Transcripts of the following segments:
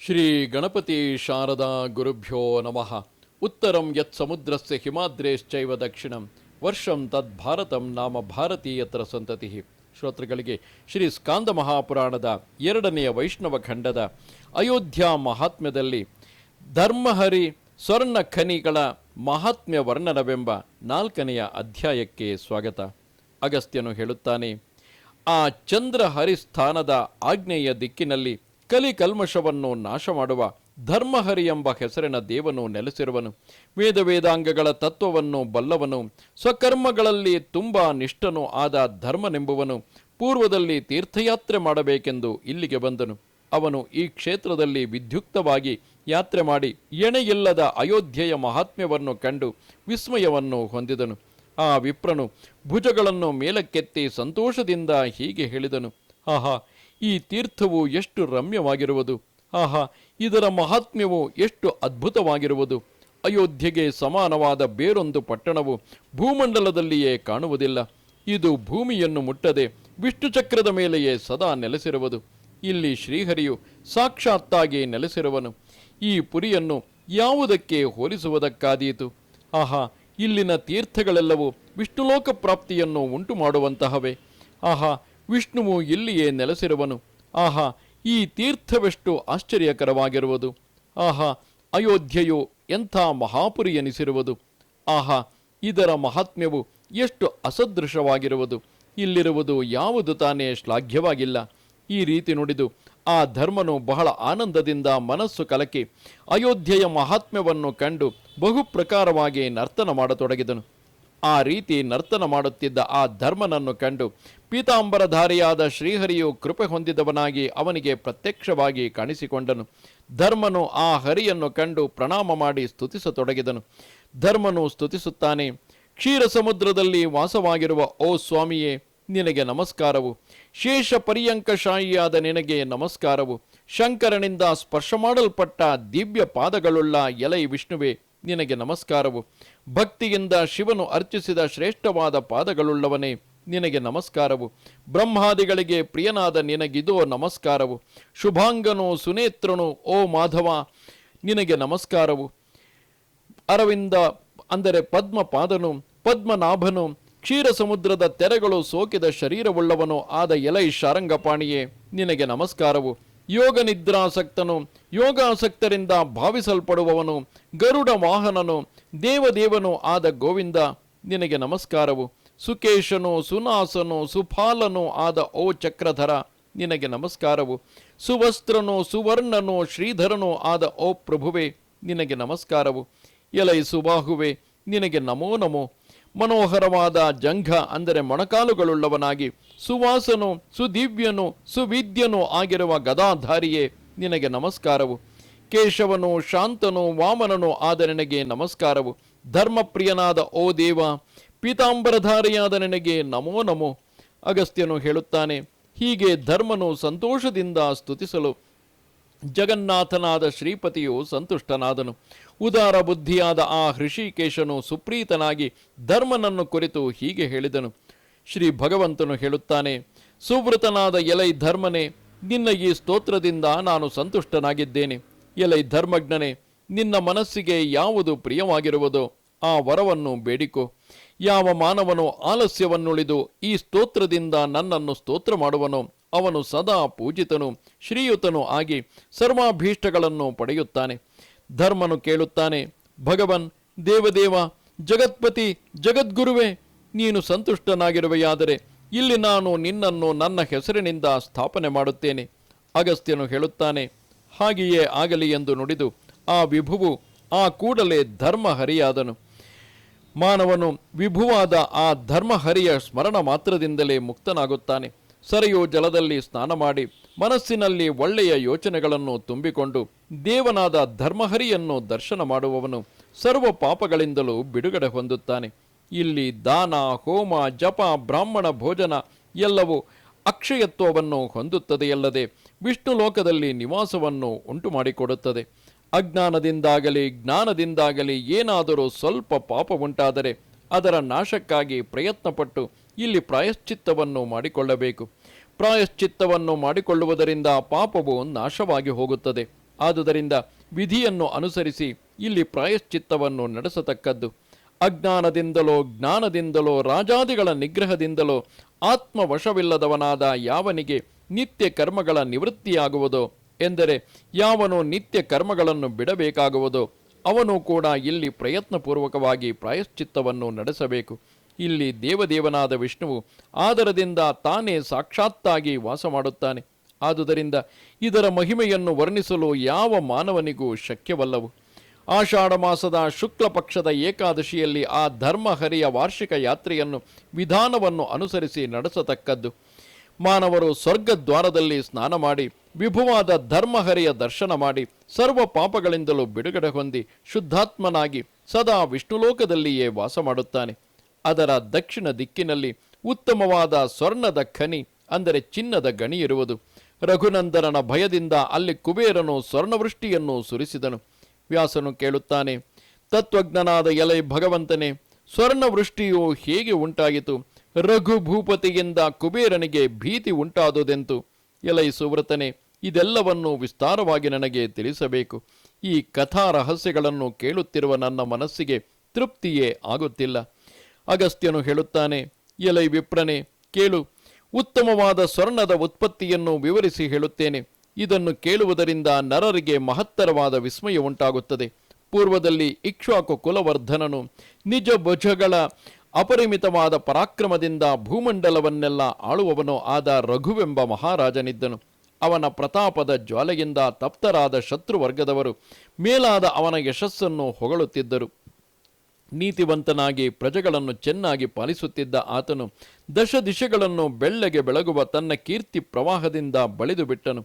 ಶ್ರೀ ಗಣಪತಿ ಶಾರದಾ ಗುರುಭ್ಯೋ ನಮಃ. ಉತ್ತರಂ ಯತ್ ಸಮುದ್ರಸ್ಯ ಹಿಮಾದ್ರೇಶ್ಚೈವ ದಕ್ಷಿಣಂ ವರ್ಷಂ ತದ್ ಭಾರತಂ ನಾಮ ಭಾರತೀಯತ್ರ ಸಂತತಿ. ಶ್ರೋತೃಗಳಿಗೆ ಶ್ರೀ ಸ್ಕಾಂದ ಮಹಾಪುರಾಣದ 2ನೇ ವೈಷ್ಣವ ಖಂಡದ ಅಯೋಧ್ಯ ಮಹಾತ್ಮ್ಯದಲ್ಲಿ ಧರ್ಮಹರಿ ಸ್ವರ್ಣ ಖನಿಗಳ ಮಹಾತ್ಮ್ಯ ವರ್ಣನವೆಂಬ 4ನೇ ಅಧ್ಯಾಯಕ್ಕೆ ಸ್ವಾಗತ. ಅಗಸ್ತ್ಯನು ಹೇಳುತ್ತಾನೆ, ಆ ಚಂದ್ರಹರಿಸ್ಥಾನದ ಆಗ್ನೇಯ ದಿಕ್ಕಿನಲ್ಲಿ ಕಲಿಕಲ್ಮಶವನ್ನು ನಾಶ ಮಾಡುವ ಧರ್ಮಹರಿ ಎಂಬ ಹೆಸರಿನ ದೇವನು ನೆಲೆಸಿರುವನು. ವೇದಾಂಗಗಳ ತತ್ವವನ್ನು ಬಲ್ಲವನು, ಸ್ವಕರ್ಮಗಳಲ್ಲಿ ತುಂಬ ನಿಷ್ಠನೂ ಆದ ಧರ್ಮನೆಂಬುವನು ಪೂರ್ವದಲ್ಲಿ ತೀರ್ಥಯಾತ್ರೆ ಮಾಡಬೇಕೆಂದು ಇಲ್ಲಿಗೆ ಬಂದನು. ಅವನು ಈ ಕ್ಷೇತ್ರದಲ್ಲಿ ವಿದ್ಯುಕ್ತವಾಗಿ ಯಾತ್ರೆ ಮಾಡಿ ಎಣೆಯಿಲ್ಲದ ಅಯೋಧ್ಯೆಯ ಮಹಾತ್ಮ್ಯವನ್ನು ಕಂಡು ವಿಸ್ಮಯವನ್ನು ಹೊಂದಿದನು. ಆ ವಿಪ್ರನು ಭುಜಗಳನ್ನು ಮೇಲಕ್ಕೆತ್ತಿ ಸಂತೋಷದಿಂದ ಹೀಗೆ ಹೇಳಿದನು, ಆಹಾ, ಈ ತೀರ್ಥವು ಎಷ್ಟು ರಮ್ಯವಾಗಿರುವುದು! ಆಹಾ, ಇದರ ಮಹಾತ್ಮ್ಯವು ಎಷ್ಟು ಅದ್ಭುತವಾಗಿರುವುದು! ಅಯೋಧ್ಯೆಗೆ ಸಮಾನವಾದ ಬೇರೊಂದು ಪಟ್ಟಣವು ಭೂಮಂಡಲದಲ್ಲಿಯೇ ಕಾಣುವುದಿಲ್ಲ. ಇದು ಭೂಮಿಯನ್ನು ಮುಟ್ಟದೆ ವಿಷ್ಣು ಚಕ್ರದ ಮೇಲೆಯೇ ಸದಾ ನೆಲೆಸಿರುವುದು. ಇಲ್ಲಿ ಶ್ರೀಹರಿಯು ಸಾಕ್ಷಾತ್ತಾಗಿ ನೆಲೆಸಿರುವನು. ಈ ಪುರಿಯನ್ನು ಯಾವುದಕ್ಕೆ ಹೋಲಿಸುವುದಕ್ಕಾದೀತು? ಆಹಾ, ಇಲ್ಲಿನ ತೀರ್ಥಗಳೆಲ್ಲವೂ ವಿಷ್ಣುಲೋಕ ಪ್ರಾಪ್ತಿಯನ್ನು ಉಂಟು ಮಾಡುವಂತಹವೇ. ಆಹಾ, ವಿಷ್ಣುವು ಇಲ್ಲಿಯೇ ನೆಲೆಸಿರುವನು. ಆಹಾ, ಈ ತೀರ್ಥವೆಷ್ಟು ಆಶ್ಚರ್ಯಕರವಾಗಿರುವುದು! ಆಹಾ, ಅಯೋಧ್ಯೆಯು ಎಂಥ ಮಹಾಪುರಿ ಎನಿಸಿರುವುದು! ಆಹಾ, ಇದರ ಮಹಾತ್ಮ್ಯವು ಎಷ್ಟು ಅಸದೃಶವಾಗಿರುವುದು! ಇಲ್ಲಿರುವುದು ಯಾವುದು ತಾನೇ ಶ್ಲಾಘ್ಯವಾಗಿಲ್ಲ. ಈ ರೀತಿ ನುಡಿದು ಆ ಧರ್ಮನು ಬಹಳ ಆನಂದದಿಂದ ಮನಸ್ಸು ಕಲಕಿ ಅಯೋಧ್ಯೆಯ ಮಹಾತ್ಮ್ಯವನ್ನು ಕಂಡು ಬಹುಪ್ರಕಾರವಾಗಿ ನರ್ತನ ಮಾಡತೊಡಗಿದನು. ಆ ರೀತಿ ನರ್ತನ ಮಾಡುತ್ತಿದ್ದ ಆ ಧರ್ಮನನ್ನು ಕಂಡು ಪೀತಾಂಬರಧಾರಿಯಾದ ಶ್ರೀಹರಿಯು ಕೃಪೆ ಹೊಂದಿದವನಾಗಿ ಅವನಿಗೆ ಪ್ರತ್ಯಕ್ಷವಾಗಿ ಕಾಣಿಸಿಕೊಂಡನು. ಧರ್ಮನು ಆ ಹರಿಯನ್ನು ಕಂಡು ಪ್ರಣಾಮ ಮಾಡಿ ಸ್ತುತಿಸತೊಡಗಿದನು. ಧರ್ಮನು ಸ್ತುತಿಸುತ್ತಾನೆ, ಕ್ಷೀರ ಸಮುದ್ರದಲ್ಲಿ ವಾಸವಾಗಿರುವ ಓ ಸ್ವಾಮಿಯೇ, ನಿನಗೆ ನಮಸ್ಕಾರವು. ಶೇಷ ಪರ್ಯಂಕಶಾಹಿಯಾದ ನಿನಗೆ ನಮಸ್ಕಾರವು. ಶಂಕರನಿಂದ ಸ್ಪರ್ಶ ಮಾಡಲ್ಪಟ್ಟ ದಿವ್ಯ ಪಾದಗಳುಳ್ಳ ಎಲೈ ವಿಷ್ಣುವೆ, ನಿನಗೆ ನಮಸ್ಕಾರವು. ಭಕ್ತಿಯಿಂದ ಶಿವನು ಅರ್ಚಿಸಿದ ಶ್ರೇಷ್ಠವಾದ ಪಾದಗಳುಳ್ಳವನೇ, ನಿನಗೆ ನಮಸ್ಕಾರವು. ಬ್ರಹ್ಮಾದಿಗಳಿಗೆ ಪ್ರಿಯನಾದ ನಿನಗಿದೋ ನಮಸ್ಕಾರವು. ಶುಭಾಂಗನು ಸುನೇತ್ರನು ಓ ಮಾಧವ, ನಿನಗೆ ನಮಸ್ಕಾರವು. ಅರವಿಂದ ಅಂದರೆ ಪದ್ಮಪಾದನು, ಪದ್ಮನಾಭನು, ಕ್ಷೀರ ಸಮುದ್ರದ ತೆರೆಗಳು ಸೋಕಿದ ಶರೀರವುಳ್ಳವನು ಆದ ಎಲೈ ಶಾರಂಗಪಾಣಿಯೇ, ನಿನಗೆ ನಮಸ್ಕಾರವು. ಯೋಗ ನಿದ್ರಾಸಕ್ತನು, ಯೋಗಾಸಕ್ತರಿಂದ ಭಾವಿಸಲ್ಪಡುವವನು, ಗರುಡ ವಾಹನನು, ದೇವದೇವನು ಆದ ಗೋವಿಂದ, ನಿನಗೆ ನಮಸ್ಕಾರವು. ಸುಕೇಶನು, ಸುನಾಸನು, ಸುಫಾಲನು ಆದ ಓ ಚಕ್ರಧರ, ನಿನಗೆ ನಮಸ್ಕಾರವು. ಸುವಸ್ತ್ರನು, ಸುವರ್ಣನು, ಶ್ರೀಧರನು ಆದ ಓ ಪ್ರಭುವೆ, ನಿನಗೆ ನಮಸ್ಕಾರವು. ಎಲೈ ಸುಬಾಹುವೆ, ನಿನಗೆ ನಮೋ ನಮೋ. ಮನೋಹರವಾದ ಜಂಘ ಅಂದರೆ ಮೊಣಕಾಲುಗಳುಳ್ಳವನಾಗಿ ಸುವಾಸನು, ಸುದಿವ್ಯನು, ಸುವಿದ್ಯನು ಆಗಿರುವ ಗದಾಧಾರಿಯೇ, ನಿನಗೆ ನಮಸ್ಕಾರವು. ಕೇಶವನು, ಶಾಂತನು, ವಾಮನನು ಆದ ನಿನಗೆ ನಮಸ್ಕಾರವು. ಧರ್ಮಪ್ರಿಯನಾದ ಓ ದೇವ, ಪೀತಾಂಬರಧಾರಿಯಾದ ನಿನಗೆ ನಮೋ ನಮೋ. ಅಗಸ್ತ್ಯನು ಹೇಳುತ್ತಾನೆ, ಹೀಗೆ ಧರ್ಮನು ಸಂತೋಷದಿಂದ ಸ್ತುತಿಸಲು ಜಗನ್ನಾಥನಾದ ಶ್ರೀಪತಿಯು ಸಂತುಷ್ಟನಾದನು. ಉದಾರ ಬುದ್ಧಿಯಾದ ಆ ಹೃಷಿಕೇಶನು ಸುಪ್ರೀತನಾಗಿ ಧರ್ಮನನ್ನು ಕುರಿತು ಹೀಗೆ ಹೇಳಿದನು. ಶ್ರೀ ಭಗವಂತನು ಹೇಳುತ್ತಾನೆ, ಸುವೃತನಾದ ಎಲೈ ಧರ್ಮನೇ, ನಿನ್ನ ಈ ಸ್ತೋತ್ರದಿಂದ ನಾನು ಸಂತುಷ್ಟನಾಗಿದ್ದೇನೆ. ಎಲೈ ಧರ್ಮಜ್ಞನೇ, ನಿನ್ನ ಮನಸ್ಸಿಗೆ ಯಾವುದು ಪ್ರಿಯವಾಗಿರುವುದೋ ಆ ವರವನ್ನು ಬೇಡಿಕೋ. ಯಾವ ಮಾನವನು ಆಲಸ್ಯವನ್ನುಳಿದು ಈ ಸ್ತೋತ್ರದಿಂದ ನನ್ನನ್ನು ಸ್ತೋತ್ರ ಮಾಡುವನೋ ಅವನು ಸದಾ ಪೂಜಿತನು, ಶ್ರೀಯುತನು ಆಗಿ ಸರ್ವಾಭೀಷ್ಟಗಳನ್ನು ಪಡೆಯುತ್ತಾನೆ. ಧರ್ಮನು ಕೇಳುತ್ತಾನೆ, ಭಗವನ್, ದೇವದೇವ, ಜಗತ್ಪತಿ, ಜಗದ್ಗುರುವೇ, ನೀನು ಸಂತುಷ್ಟನಾಗಿರುವೆಯಾದರೆ ಇಲ್ಲಿ ನಾನು ನಿನ್ನನ್ನು ನನ್ನ ಹೆಸರಿನಿಂದ ಸ್ಥಾಪನೆ ಮಾಡುತ್ತೇನೆ. ಅಗಸ್ತ್ಯನು ಹೇಳುತ್ತಾನೆ, ಹಾಗೆಯೇ ಆಗಲಿ ಎಂದು ನುಡಿದು ಆ ವಿಭುವು ಆ ಕೂಡಲೇ ಧರ್ಮಹರಿಯಾದನು. ಮಾನವನು ವಿಭುವಾದ ಆ ಧರ್ಮಹರಿಯ ಸ್ಮರಣ ಮಾತ್ರದಿಂದಲೇ ಮುಕ್ತನಾಗುತ್ತಾನೆ. ಸರಿಯೋ ಜಲದಲ್ಲಿ ಸ್ನಾನ ಮಾಡಿ ಮನಸ್ಸಿನಲ್ಲಿ ಒಳ್ಳೆಯ ಯೋಚನೆಗಳನ್ನು ತುಂಬಿಕೊಂಡು ದೇವನಾದ ಧರ್ಮಹರಿಯನ್ನು ದರ್ಶನ ಮಾಡುವವನು ಸರ್ವ ಪಾಪಗಳಿಂದಲೂ ಬಿಡುಗಡೆ ಹೊಂದುತ್ತಾನೆ. ಇಲ್ಲಿ ದಾನ, ಹೋಮ, ಜಪ, ಬ್ರಾಹ್ಮಣ ಭೋಜನ ಎಲ್ಲವೂ ಅಕ್ಷಯತ್ವವನ್ನು ಹೊಂದುತ್ತದೆಯಲ್ಲದೆ ವಿಷ್ಣು ಲೋಕದಲ್ಲಿ ನಿವಾಸವನ್ನು ಉಂಟು ಮಾಡಿಕೊಡುತ್ತದೆ. ಅಜ್ಞಾನದಿಂದಾಗಲಿ ಜ್ಞಾನದಿಂದಾಗಲಿ ಏನಾದರೂ ಸ್ವಲ್ಪ ಪಾಪ ಉಂಟಾದರೆ ಅದರ ನಾಶಕ್ಕಾಗಿ ಪ್ರಯತ್ನಪಟ್ಟು ಇಲ್ಲಿ ಪ್ರಾಯಶ್ಚಿತ್ತವನ್ನು ಮಾಡಿಕೊಳ್ಳಬೇಕು. ಪ್ರಾಯಶ್ಚಿತ್ತವನ್ನು ಮಾಡಿಕೊಳ್ಳುವುದರಿಂದ ಪಾಪವು ನಾಶವಾಗಿ ಹೋಗುತ್ತದೆ. ಆದುದರಿಂದ ವಿಧಿಯನ್ನು ಅನುಸರಿಸಿ ಇಲ್ಲಿ ಪ್ರಾಯಶ್ಚಿತ್ತವನ್ನು ನಡೆಸತಕ್ಕದ್ದು. ಅಜ್ಞಾನದಿಂದಲೋ ಜ್ಞಾನದಿಂದಲೋ ರಾಜಾದಿಗಳ ನಿಗ್ರಹದಿಂದಲೋ ಆತ್ಮವಶವಿಲ್ಲದವನಾದ ಯಾವನಿಗೆ ನಿತ್ಯ ಕರ್ಮಗಳ ನಿವೃತ್ತಿಯಾಗುವುದೋ, ಎಂದರೆ ಯಾವನು ನಿತ್ಯ ಕರ್ಮಗಳನ್ನು ಬಿಡಬೇಕಾಗುವುದೋ ಅವನು ಕೂಡ ಇಲ್ಲಿ ಪ್ರಯತ್ನಪೂರ್ವಕವಾಗಿ ಪ್ರಾಯಶ್ಚಿತ್ತವನ್ನು ನಡೆಸಬೇಕು. ಇಲ್ಲಿ ದೇವದೇವನಾದ ವಿಷ್ಣುವು ಆದರದಿಂದ ತಾನೇ ಸಾಕ್ಷಾತ್ತಾಗಿ ವಾಸ ಮಾಡುತ್ತಾನೆ. ಆದುದರಿಂದ ಇದರ ಮಹಿಮೆಯನ್ನು ವರ್ಣಿಸಲು ಯಾವ ಮಾನವನಿಗೂ ಶಕ್ಯವಲ್ಲವು. ಆಷಾಢ ಮಾಸದ ಶುಕ್ಲ ಪಕ್ಷದ ಏಕಾದಶಿಯಲ್ಲಿ ಆ ಧರ್ಮಹರಿಯ ವಾರ್ಷಿಕ ಯಾತ್ರೆಯನ್ನು ವಿಧಾನವನ್ನು ಅನುಸರಿಸಿ ನಡೆಸತಕ್ಕದ್ದು. ಮಾನವರು ಸ್ವರ್ಗದ್ವಾರದಲ್ಲಿ ಸ್ನಾನ ಮಾಡಿ ವಿಭುವಾದ ಧರ್ಮಹರಿಯ ದರ್ಶನ ಮಾಡಿ ಸರ್ವ ಪಾಪಗಳಿಂದಲೂ ಬಿಡುಗಡೆ ಹೊಂದಿ ಶುದ್ಧಾತ್ಮನಾಗಿ ಸದಾ ವಿಷ್ಣುಲೋಕದಲ್ಲಿಯೇ ವಾಸ ಮಾಡುತ್ತಾನೆ. ಅದರ ದಕ್ಷಿಣ ದಿಕ್ಕಿನಲ್ಲಿ ಉತ್ತಮವಾದ ಸ್ವರ್ಣದ ಖನಿ ಅಂದರೆ ಚಿನ್ನದ ಗಣಿ ಇರುವುದು. ರಘುನಂದನನ ಭಯದಿಂದ ಅಲ್ಲಿ ಕುಬೇರನು ಸ್ವರ್ಣವೃಷ್ಟಿಯನ್ನು ಸುರಿಸಿದನು. ವ್ಯಾಸನು ಕೇಳುತ್ತಾನೆ, ತತ್ವಜ್ಞನಾದ ಎಲೈ ಭಗವಂತನೇ, ಸ್ವರ್ಣವೃಷ್ಟಿಯು ಹೇಗೆ ಉಂಟಾಯಿತು? ರಘುಭೂಪತಿಯಿಂದ ಕುಬೇರನಿಗೆ ಭೀತಿ ಉಂಟಾದುದೆಂತು? ಎಲೈ ಸುವ್ರತನೇ, ಇದೆಲ್ಲವನ್ನು ವಿಸ್ತಾರವಾಗಿ ನನಗೆ ತಿಳಿಸಬೇಕು. ಈ ಕಥಾ ರಹಸ್ಯಗಳನ್ನು ಕೇಳುತ್ತಿರುವ ನನ್ನ ಮನಸ್ಸಿಗೆ ತೃಪ್ತಿಯೇ ಆಗುತ್ತಿಲ್ಲ. ಅಗಸ್ತ್ಯನು ಹೇಳುತ್ತಾನೆ, ಎಲೈ ವಿಪ್ರನೇ ಕೇಳು, ಉತ್ತಮವಾದ ಸ್ವರ್ಣದ ಉತ್ಪತ್ತಿಯನ್ನು ವಿವರಿಸಿ ಹೇಳುತ್ತೇನೆ. ಇದನ್ನು ಕೇಳುವುದರಿಂದ ನರರಿಗೆ ಮಹತ್ತರವಾದ ವಿಸ್ಮಯ ಉಂಟಾಗುತ್ತದೆ. ಪೂರ್ವದಲ್ಲಿ ಇಕ್ಷ್ವಾಕು ಕುಲವರ್ಧನನು ನಿಜ ಭುಜಗಳ ಅಪರಿಮಿತವಾದ ಪರಾಕ್ರಮದಿಂದ ಭೂಮಂಡಲವನ್ನೆಲ್ಲ ಆಳುವವನೋ ಆದ ರಘುವೆಂಬ ಮಹಾರಾಜನಿದ್ದನು. ಅವನ ಪ್ರತಾಪದ ಜ್ವಾಲೆಯಿಂದ ತಪ್ತರಾದ ಶತ್ರುವರ್ಗದವರು ಮೇಲಾದ ಅವನ ಯಶಸ್ಸನ್ನು ಹೊಗಳುತ್ತಿದ್ದರು. ನೀತಿವಂತನಾಗಿ ಪ್ರಜೆಗಳನ್ನು ಚೆನ್ನಾಗಿ ಪಾಲಿಸುತ್ತಿದ್ದ ಆತನು ದಶ ದಿಶೆಗಳನ್ನು ಬೆಳ್ಳಗೆ ಬೆಳಗುವ ತನ್ನ ಕೀರ್ತಿ ಪ್ರವಾಹದಿಂದ ಬಳಿದು ಬಿಟ್ಟನು.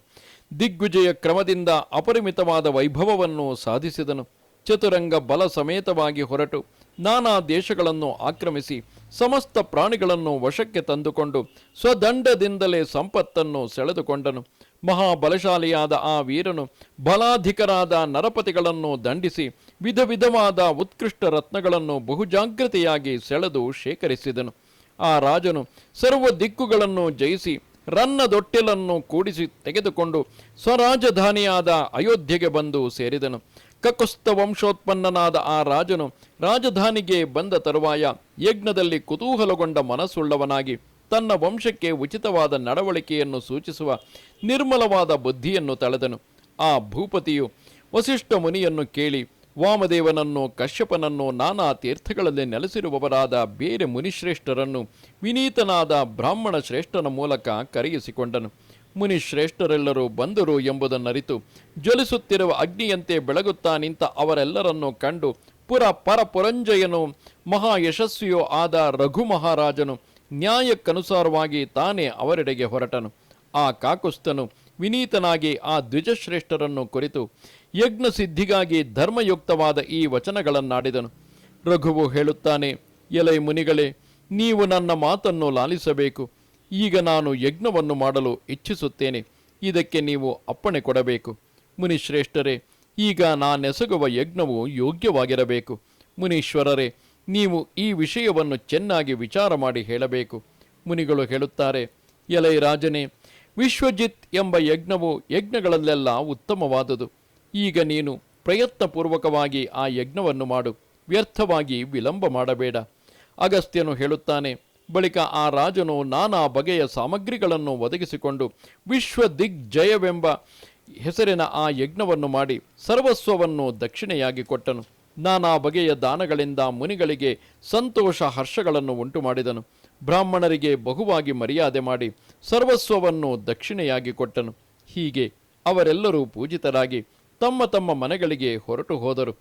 ದಿಗ್ವಿಜಯ ಕ್ರಮದಿಂದ ಅಪರಿಮಿತವಾದ ವೈಭವವನ್ನು ಸಾಧಿಸಿದನು. ಚತುರಂಗ ಬಲ ಸಮೇತವಾಗಿ ಹೊರಟು ನಾನಾ ದೇಶಗಳನ್ನು ಆಕ್ರಮಿಸಿ ಸಮಸ್ತ ಪ್ರಾಣಿಗಳನ್ನು ವಶಕ್ಕೆ ತಂದುಕೊಂಡು ಸ್ವದಂಡದಿಂದಲೇ ಸಂಪತ್ತನ್ನು ಸೆಳೆದುಕೊಂಡನು. ಮಹಾಬಲಶಾಲಿಯಾದ ಆ ವೀರನು ಬಲಾಧಿಕರಾದ ನರಪತಿಗಳನ್ನು ದಂಡಿಸಿ ವಿಧ ವಿಧವಾದ ಉತ್ಕೃಷ್ಟ ರತ್ನಗಳನ್ನು ಬಹುಜಾಗ್ರತೆಯಾಗಿ ಸೆಳೆದು ಶೇಖರಿಸಿದನು. ಆ ರಾಜನು ಸರ್ವ ದಿಕ್ಕುಗಳನ್ನು ಜಯಿಸಿ ರನ್ನದೊಟ್ಟಿಲನ್ನು ಕೂಡಿಸಿ ತೆಗೆದುಕೊಂಡು ಸ್ವರಾಜಧಾನಿಯಾದ ಅಯೋಧ್ಯೆಗೆ ಬಂದು ಸೇರಿದನು. ಕಕುಸ್ತ ವಂಶೋತ್ಪನ್ನನಾದ ಆ ರಾಜನು ರಾಜಧಾನಿಗೆ ಬಂದ ತರುವಾಯ ಯಜ್ಞದಲ್ಲಿ ಕುತೂಹಲಗೊಂಡ ಮನಸ್ಸುಳ್ಳವನಾಗಿ ತನ್ನ ವಂಶಕ್ಕೆ ಉಚಿತವಾದ ನಡವಳಿಕೆಯನ್ನು ಸೂಚಿಸುವ ನಿರ್ಮಲವಾದ ಬುದ್ಧಿಯನ್ನು ತಳೆದನು. ಆ ಭೂಪತಿಯು ವಸಿಷ್ಠ ಮುನಿಯನ್ನು ಕೇಳಿ ವಾಮದೇವನನ್ನು, ಕಶ್ಯಪನನ್ನು, ನಾನಾ ತೀರ್ಥಗಳಲ್ಲಿ ನೆಲೆಸಿರುವವರಾದ ಬೇರೆ ಮುನಿಶ್ರೇಷ್ಠರನ್ನು ವಿನೀತನಾದ ಬ್ರಾಹ್ಮಣ ಶ್ರೇಷ್ಠನ ಮೂಲಕ ಕರೆಯಿಸಿಕೊಂಡನು. ಮುನಿಶ್ರೇಷ್ಠರೆಲ್ಲರೂ ಬಂದರು ಎಂಬುದನ್ನರಿತು ಜ್ವಲಿಸುತ್ತಿರುವ ಅಗ್ನಿಯಂತೆ ಬೆಳಗುತ್ತಾ ನಿಂತ ಅವರೆಲ್ಲರನ್ನು ಕಂಡು ಪರಪುರಂಜಯನು ಮಹಾಯಶಸ್ವಿಯೂ ಆದ ರಘು ಮಹಾರಾಜನು ನ್ಯಾಯಕ್ಕನುಸಾರವಾಗಿ ತಾನೇ ಅವರೆಡೆಗೆ ಹೊರಟನು. ಆ ಕಾಕುಸ್ಥನು ವಿನೀತನಾಗಿ ಆ ದ್ವಿಜಶ್ರೇಷ್ಠರನ್ನು ಕುರಿತು ಯಜ್ಞ ಸಿದ್ಧಿಗಾಗಿ ಧರ್ಮಯುಕ್ತವಾದ ಈ ವಚನಗಳನ್ನಾಡಿದನು. ರಘುವು ಹೇಳುತ್ತಾನೆ, ಎಲೈ ಮುನಿಗಳೇ, ನೀವು ನನ್ನ ಮಾತನ್ನು ಲಾಲಿಸಬೇಕು. ಈಗ ನಾನು ಯಜ್ಞವನ್ನು ಮಾಡಲು ಇಚ್ಛಿಸುತ್ತೇನೆ. ಇದಕ್ಕೆ ನೀವು ಅಪ್ಪಣೆ ಕೊಡಬೇಕು. ಮುನಿಶ್ರೇಷ್ಠರೇ, ಈಗ ನಾನೆಸಗುವ ಯಜ್ಞವು ಯೋಗ್ಯವಾಗಿರಬೇಕು. ಮುನೀಶ್ವರರೇ, ನೀವು ಈ ವಿಷಯವನ್ನು ಚೆನ್ನಾಗಿ ವಿಚಾರ ಮಾಡಿ ಹೇಳಬೇಕು. ಮುನಿಗಳು ಹೇಳುತ್ತಾರೆ, ಎಲೈ ರಾಜನೇ, ವಿಶ್ವಜಿತ್ ಎಂಬ ಯಜ್ಞವು ಯಜ್ಞಗಳಲ್ಲೆಲ್ಲ ಉತ್ತಮವಾದುದು. ಈಗ ನೀನು ಪ್ರಯತ್ನಪೂರ್ವಕವಾಗಿ ಆ ಯಜ್ಞವನ್ನು ಮಾಡು, ವ್ಯರ್ಥವಾಗಿ ವಿಳಂಬ ಮಾಡಬೇಡ. ಅಗಸ್ತ್ಯನು ಹೇಳುತ್ತಾನೆ, ಬಳಿಕ ಆ ರಾಜನು ನಾನಾ ಬಗೆಯ ಸಾಮಗ್ರಿಗಳನ್ನು ಒದಗಿಸಿಕೊಂಡು ವಿಶ್ವದಿಗ್ಜಯವೆಂಬ ಹೆಸರಿನ ಆ ಯಜ್ಞವನ್ನು ಮಾಡಿ ಸರ್ವಸ್ವವನ್ನು ದಕ್ಷಿಣೆಯಾಗಿ ಕೊಟ್ಟನು. ನಾನಾ ಬಗೆಯ ದಾನಗಳಿಂದ ಮುನಿಗಳಿಗೆ ಸಂತೋಷ ಹರ್ಷಗಳನ್ನು ಉಂಟು ಮಾಡಿದನು. ಬ್ರಾಹ್ಮಣರಿಗೆ ಬಹುವಾಗಿ ಮರ್ಯಾದೆ ಮಾಡಿ ಸರ್ವಸ್ವವನ್ನು ದಕ್ಷಿಣೆಯಾಗಿ ಕೊಟ್ಟನು. ಹೀಗೆ ಅವರೆಲ್ಲರೂ ಪೂಜಿತರಾಗಿ ತಮ್ಮ ತಮ್ಮ ಮನೆಗಳಿಗೆ ಹೊರಟು ಹೋದರು.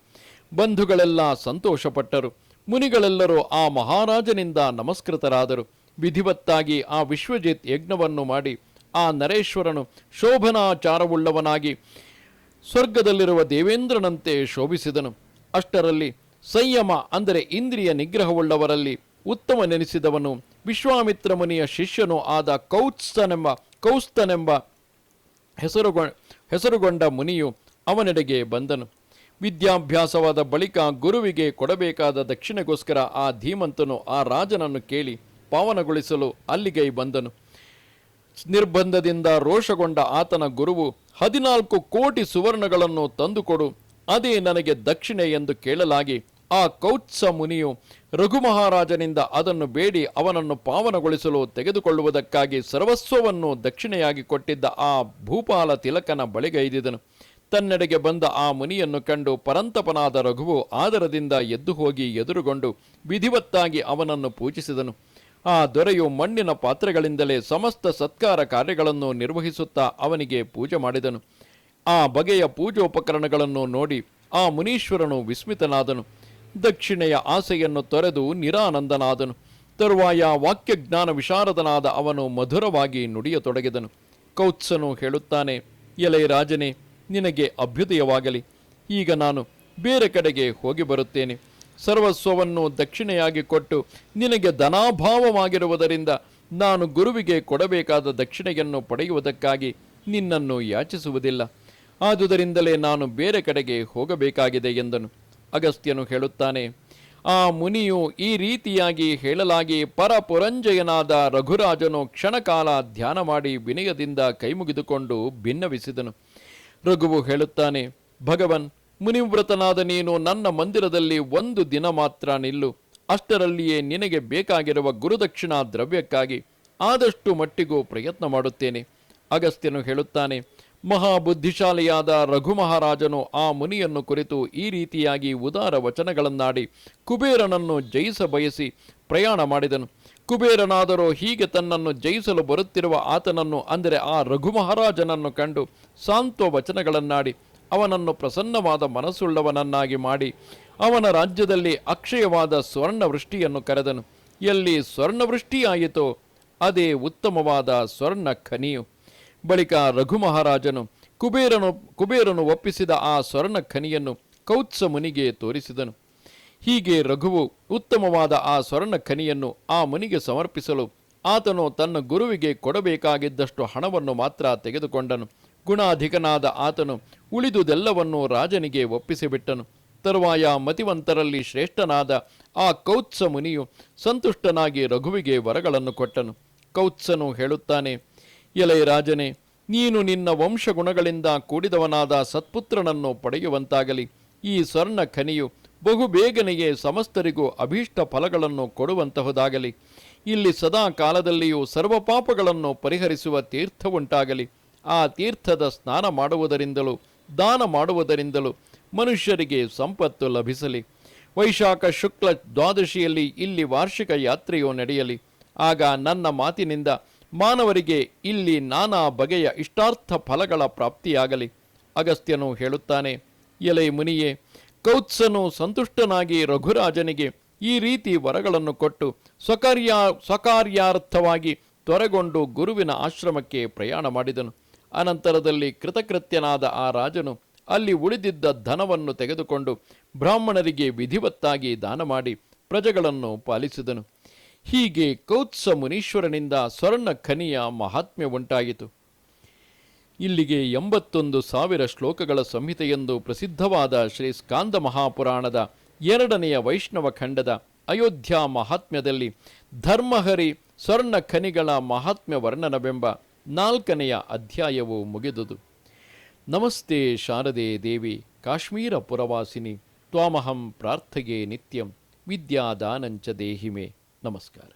ಬಂಧುಗಳೆಲ್ಲ ಸಂತೋಷಪಟ್ಟರು. ಮುನಿಗಳೆಲ್ಲರೂ ಆ ಮಹಾರಾಜನಿಂದ ನಮಸ್ಕೃತರಾದರು. ವಿಧಿವತ್ತಾಗಿ ಆ ವಿಶ್ವಜಿತ್ ಯಜ್ಞವನ್ನು ಮಾಡಿ ಆ ನರೇಶ್ವರನು ಶೋಭನಾಚಾರವುಳ್ಳವನಾಗಿ ಸ್ವರ್ಗದಲ್ಲಿರುವ ದೇವೇಂದ್ರನಂತೆ ಶೋಭಿಸಿದನು. ಅಷ್ಟರಲ್ಲಿ ಸಂಯಮ ಅಂದರೆ ಇಂದ್ರಿಯ ನಿಗ್ರಹವುಳ್ಳವರಲ್ಲಿ ಉತ್ತಮನೆನಿಸಿದವನು ವಿಶ್ವಾಮಿತ್ರ ಮುನಿಯ ಶಿಷ್ಯನೂ ಆದ ಕೌಸ್ತನೆಂಬ ಹೆಸರುಗೊಂಡ ಮುನಿಯು ಅವನೆಡೆಗೆ ಬಂದನು. ವಿದ್ಯಾಭ್ಯಾಸವಾದ ಬಳಿಕ ಗುರುವಿಗೆ ಕೊಡಬೇಕಾದ ದಕ್ಷಿಣೆಗೋಸ್ಕರ ಆ ಧೀಮಂತನು ಆ ರಾಜನನ್ನು ಕೇಳಿ ಪಾವನಗೊಳಿಸಲು ಅಲ್ಲಿಗೆ ಬಂದನು. ನಿರ್ಬಂಧದಿಂದ ರೋಷಗೊಂಡ ಆತನ ಗುರುವು 14 ಕೋಟಿ ಸುವರ್ಣಗಳನ್ನು ತಂದುಕೊಡು, ಅದೇ ನನಗೆ ದಕ್ಷಿಣೆ ಎಂದು ಕೇಳಲಾಗಿ ಆ ಕೌತ್ಸ ಮುನಿಯು ರಘು ಮಹಾರಾಜನಿಂದ ಅದನ್ನು ಬೇಡಿ ಅವನನ್ನು ಪಾವನಗೊಳಿಸಲು ತೆಗೆದುಕೊಳ್ಳುವುದಕ್ಕಾಗಿ ಸರ್ವಸ್ವವನ್ನು ದಕ್ಷಿಣೆಯಾಗಿ ಕೊಟ್ಟಿದ್ದ ಆ ಭೂಪಾಲ ತಿಲಕನ ಬಳಿಗೈದಿದನು. ತನ್ನೆಡೆಗೆ ಬಂದ ಆ ಮುನಿಯನ್ನು ಕಂಡು ಪರಂತಪನಾದ ರಘುವು ಆದರದಿಂದ ಎದ್ದು ಹೋಗಿ ಎದುರುಗೊಂಡು ವಿಧಿವತ್ತಾಗಿ ಅವನನ್ನು ಪೂಜಿಸಿದನು. ಆ ದೊರೆಯು ಮಣ್ಣಿನ ಪಾತ್ರೆಗಳಿಂದಲೇ ಸಮಸ್ತ ಸತ್ಕಾರ ಕಾರ್ಯಗಳನ್ನು ನಿರ್ವಹಿಸುತ್ತಾ ಅವನಿಗೆ ಪೂಜೆ ಮಾಡಿದನು. ಆ ಬಗೆಯ ಪೂಜೋಪಕರಣಗಳನ್ನು ನೋಡಿ ಆ ಮುನೀಶ್ವರನು ವಿಸ್ಮಿತನಾದನು. ದಕ್ಷಿಣೆಯ ಆಸೆಯನ್ನು ತೊರೆದು ನಿರಾನಂದನಾದನು. ತರುವಾಯ ವಾಕ್ಯಜ್ಞಾನ ವಿಶಾರದನಾದ ಅವನು ಮಧುರವಾಗಿ ನುಡಿಯತೊಡಗಿದನು. ಕೌತ್ಸನು ಹೇಳುತ್ತಾನೆ, ಎಲೆ ರಾಜನೇ, ನಿನಗೆ ಅಭ್ಯುದಯವಾಗಲಿ. ಈಗ ನಾನು ಬೇರೆ ಕಡೆಗೆ ಹೋಗಿ ಬರುತ್ತೇನೆ. ಸರ್ವಸ್ವವನ್ನು ದಕ್ಷಿಣೆಯಾಗಿ ಕೊಟ್ಟು ನಿನಗೆ ಧನಾಭಾವವಾಗಿರುವುದರಿಂದ ನಾನು ಗುರುವಿಗೆ ಕೊಡಬೇಕಾದ ದಕ್ಷಿಣೆಯನ್ನು ಪಡೆಯುವುದಕ್ಕಾಗಿ ನಿನ್ನನ್ನು ಯಾಚಿಸುವುದಿಲ್ಲ. ಆದುದರಿಂದಲೇ ನಾನು ಬೇರೆ ಕಡೆಗೆ ಹೋಗಬೇಕಾಗಿದೆ ಎಂದನು. ಅಗಸ್ತ್ಯನು ಹೇಳುತ್ತಾನೆ, ಆ ಮುನಿಯು ಈ ರೀತಿಯಾಗಿ ಹೇಳಲಾಗಿ ಪರಪುರಂಜಯನಾದ ರಘುರಾಜನು ಕ್ಷಣಕಾಲ ಧ್ಯಾನ ಮಾಡಿ ವಿನಯದಿಂದ ಕೈಮುಗಿದುಕೊಂಡು ಭಿನ್ನವಿಸಿದನು. ರಘುವು ಹೇಳುತ್ತಾನೆ, ಭಗವನ್, ಮುನಿವ್ರತನಾದ ನೀನು ನನ್ನ ಮಂದಿರದಲ್ಲಿ 1 ದಿನ ಮಾತ್ರ ನಿಲ್ಲು. ಅಷ್ಟರಲ್ಲಿಯೇ ನಿನಗೆ ಬೇಕಾಗಿರುವ ಗುರುದಕ್ಷಿಣಾ ದ್ರವ್ಯಕ್ಕಾಗಿ ಆದಷ್ಟು ಮಟ್ಟಿಗೂ ಪ್ರಯತ್ನ ಮಾಡುತ್ತೇನೆ. ಅಗಸ್ತ್ಯನು ಹೇಳುತ್ತಾನೆ, ಮಹಾಬುದ್ಧಿಶಾಲಿಯಾದ ರಘು ಮಹಾರಾಜನು ಆ ಮುನಿಯನ್ನು ಕುರಿತು ಈ ರೀತಿಯಾಗಿ ಉದಾರ ವಚನಗಳನ್ನಾಡಿ ಕುಬೇರನನ್ನು ಜಯಿಸ ಬಯಸಿ ಪ್ರಯಾಣ ಮಾಡಿದನು. ಕುಬೇರನಾದರೂ ಹೀಗೆ ತನ್ನನ್ನು ಜಯಿಸಲು ಬರುತ್ತಿರುವ ಆತನನ್ನು, ಅಂದರೆ ಆ ರಘು ಮಹಾರಾಜನನ್ನು ಕಂಡು ಸಾಂತ್ವ ವಚನಗಳನ್ನಾಡಿ ಅವನನ್ನು ಪ್ರಸನ್ನವಾದ ಮನಸ್ಸುಳ್ಳವನನ್ನಾಗಿ ಮಾಡಿ ಅವನ ರಾಜ್ಯದಲ್ಲಿ ಅಕ್ಷಯವಾದ ಸ್ವರ್ಣವೃಷ್ಟಿಯನ್ನು ಕರೆದನು. ಎಲ್ಲಿ ಸ್ವರ್ಣವೃಷ್ಟಿಯಾಯಿತೋ ಅದೇ ಉತ್ತಮವಾದ ಸ್ವರ್ಣ ಖನಿಯು. ಬಳಿಕ ರಘು ಮಹಾರಾಜನು ಕುಬೇರನು ಒಪ್ಪಿಸಿದ ಆ ಸ್ವರ್ಣ ಖನಿಯನ್ನು ಕೌತ್ಸ ಮುನಿಗೆ ತೋರಿಸಿದನು. ಹೀಗೆ ರಘುವು ಉತ್ತಮವಾದ ಆ ಸ್ವರ್ಣ ಖನಿಯನ್ನು ಆ ಮುನಿಗೆ ಸಮರ್ಪಿಸಲು ಆತನು ತನ್ನ ಗುರುವಿಗೆ ಕೊಡಬೇಕಾಗಿದ್ದಷ್ಟು ಹಣವನ್ನು ಮಾತ್ರ ತೆಗೆದುಕೊಂಡನು. ಗುಣಾಧಿಕನಾದ ಆತನು ಉಳಿದುದೆಲ್ಲವನ್ನೂ ರಾಜನಿಗೆ ಒಪ್ಪಿಸಿಬಿಟ್ಟನು. ತರುವಾಯ ಮತಿವಂತರಲ್ಲಿ ಶ್ರೇಷ್ಠನಾದ ಆ ಕೌತ್ಸ ಮುನಿಯು ಸಂತುಷ್ಟನಾಗಿ ರಘುವಿಗೆ ವರಗಳನ್ನು ಕೊಟ್ಟನು. ಕೌತ್ಸನು ಹೇಳುತ್ತಾನೆ, ಎಲೆ ರಾಜನೇ, ನೀನು ನಿನ್ನ ವಂಶಗುಣಗಳಿಂದ ಕೂಡಿದವನಾದ ಸತ್ಪುತ್ರನನ್ನು ಪಡೆಯುವಂತಾಗಲಿ. ಈ ಸ್ವರ್ಣ ಖನಿಯು ಬಹುಬೇಗನೆಯೇ ಸಮಸ್ತರಿಗೂ ಅಭೀಷ್ಟ ಫಲಗಳನ್ನು ಕೊಡುವಂತಹುದಾಗಲಿ. ಇಲ್ಲಿ ಸದಾ ಕಾಲದಲ್ಲಿಯೂ ಸರ್ವಪಾಪಗಳನ್ನು ಪರಿಹರಿಸುವ ತೀರ್ಥವುಂಟಾಗಲಿ. ಆ ತೀರ್ಥದ ಸ್ನಾನ ಮಾಡುವುದರಿಂದಲೂ ದಾನ ಮಾಡುವುದರಿಂದಲೂ ಮನುಷ್ಯರಿಗೆ ಸಂಪತ್ತು ಲಭಿಸಲಿ. ವೈಶಾಖ ಶುಕ್ಲ ದ್ವಾದಶಿಯಲ್ಲಿ ಇಲ್ಲಿ ವಾರ್ಷಿಕ ಯಾತ್ರೆಯು ನಡೆಯಲಿ. ಆಗ ನನ್ನ ಮಾತಿನಿಂದ ಮಾನವರಿಗೆ ಇಲ್ಲಿ ನಾನಾ ಬಗೆಯ ಇಷ್ಟಾರ್ಥ ಫಲಗಳ ಪ್ರಾಪ್ತಿಯಾಗಲಿ. ಅಗಸ್ತ್ಯನು ಹೇಳುತ್ತಾನೆ, ಎಲೆ ಮುನಿಯೇ, ಕೌತ್ಸನು ಸಂತುಷ್ಟನಾಗಿ ರಘುರಾಜನಿಗೆ ಈ ರೀತಿ ವರಗಳನ್ನು ಕೊಟ್ಟು ಸ್ವಕಾರ್ಯಾರ್ಥವಾಗಿ ತೊರೆಗೊಂಡು ಗುರುವಿನ ಆಶ್ರಮಕ್ಕೆ ಪ್ರಯಾಣ ಮಾಡಿದನು. ಅನಂತರದಲ್ಲಿ ಕೃತಕೃತ್ಯನಾದ ಆ ರಾಜನು ಅಲ್ಲಿ ಉಳಿದಿದ್ದ ಧನವನ್ನು ತೆಗೆದುಕೊಂಡು ಬ್ರಾಹ್ಮಣರಿಗೆ ವಿಧಿವತ್ತಾಗಿ ದಾನ ಮಾಡಿ ಪ್ರಜೆಗಳನ್ನು ಪಾಲಿಸಿದನು. ಹೀಗೆ ಕೌತ್ಸ ಮುನೀಶ್ವರನಿಂದ ಸ್ವರ್ಣ ಖನಿಯ ಮಹಾತ್ಮ್ಯ ಉಂಟಾಯಿತು. ಇಲ್ಲಿಗೆ 81,000 ಶ್ಲೋಕಗಳ ಸಂಹಿತೆಯೆಂದು ಪ್ರಸಿದ್ಧವಾದ ಶ್ರೀ ಸ್ಕಾಂದ ಮಹಾಪುರಾಣದ 2ನೆಯ ವೈಷ್ಣವ ಖಂಡದ ಅಯೋಧ್ಯ ಮಹಾತ್ಮ್ಯದಲ್ಲಿ ಧರ್ಮಹರಿ ಸ್ವರ್ಣ ಖನಿಗಳ ಮಹಾತ್ಮ್ಯ ವರ್ಣನವೆಂಬ 4ನೆಯ ಅಧ್ಯಾಯವು ಮುಗಿದುದು. ನಮಸ್ತೆ ಶಾರದೆ ದೇವಿ ಕಾಶ್ಮೀರ ಪುರವಾಸಿನಿ ತ್ವಾಮಹಂ ಪ್ರಾರ್ಥಗೆ ನಿತ್ಯಂ ವಿದ್ಯಾದಾನಂಚ ದೇಹಿಮೆ. ನಮಸ್ಕಾರ.